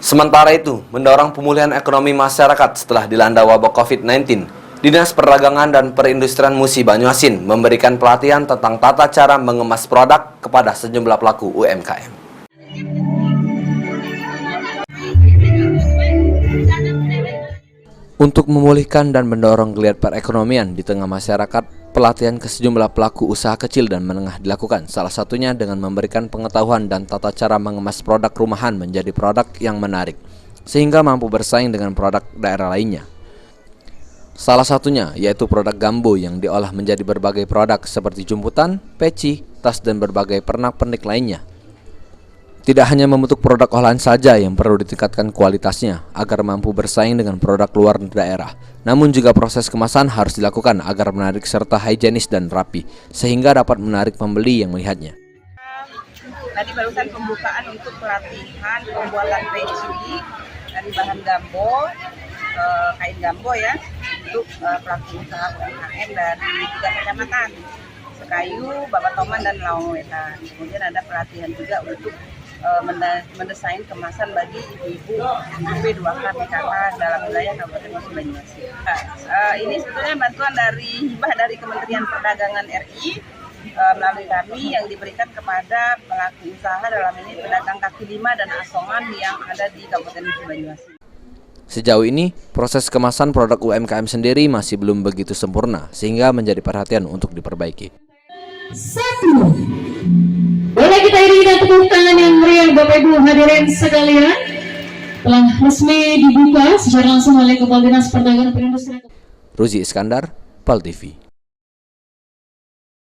Sementara itu, mendorong pemulihan ekonomi masyarakat setelah dilanda wabah COVID-19, Dinas Perdagangan dan Perindustrian Musi Banyuasin memberikan pelatihan tentang tata cara mengemas produk kepada sejumlah pelaku UMKM. Untuk memulihkan dan mendorong geliat perekonomian di tengah masyarakat, pelatihan ke sejumlah pelaku usaha kecil dan menengah dilakukan, salah satunya dengan memberikan pengetahuan dan tata cara mengemas produk rumahan menjadi produk yang menarik, sehingga mampu bersaing dengan produk daerah lainnya. Salah satunya yaitu produk Gambo yang diolah menjadi berbagai produk seperti jumputan, peci, tas, dan berbagai pernak-pernik lainnya. Tidak hanya membentuk produk olahan saja yang perlu ditingkatkan kualitasnya agar mampu bersaing dengan produk luar daerah, namun juga proses kemasan harus dilakukan agar menarik serta higienis dan rapi, sehingga dapat menarik pembeli yang melihatnya. Tadi barusan pembukaan untuk pelatihan pembuatan peci dari bahan Gambo, kain Gambo ya, untuk pelaku usaha UMKM dari 3 kecamatan, Sekayu, Babatoman, dan Lawangwetan. Kemudian ada pelatihan juga untuk mendesain kemasan bagi ibu-ibu B2K PKK dalam wilayah Kabupaten Musi Banyuasin. Ini sebetulnya bantuan dari hibah dari Kementerian Perdagangan RI melalui kami yang diberikan kepada pelaku usaha, dalam ini pedagang kaki lima dan asongan yang ada di Kabupaten Musi Banyuasin. Sejauh ini, proses kemasan produk UMKM sendiri masih belum begitu sempurna, sehingga menjadi perhatian untuk diperbaiki. 1. Boleh kita iringi dan tepuk tangan yang meriah Bapak Ibu hadirin sekalian. Telah resmi dibuka secara langsung oleh Kepala Dinas Perdagangan Perindustrian. Ruzi Iskandar, PAL TV.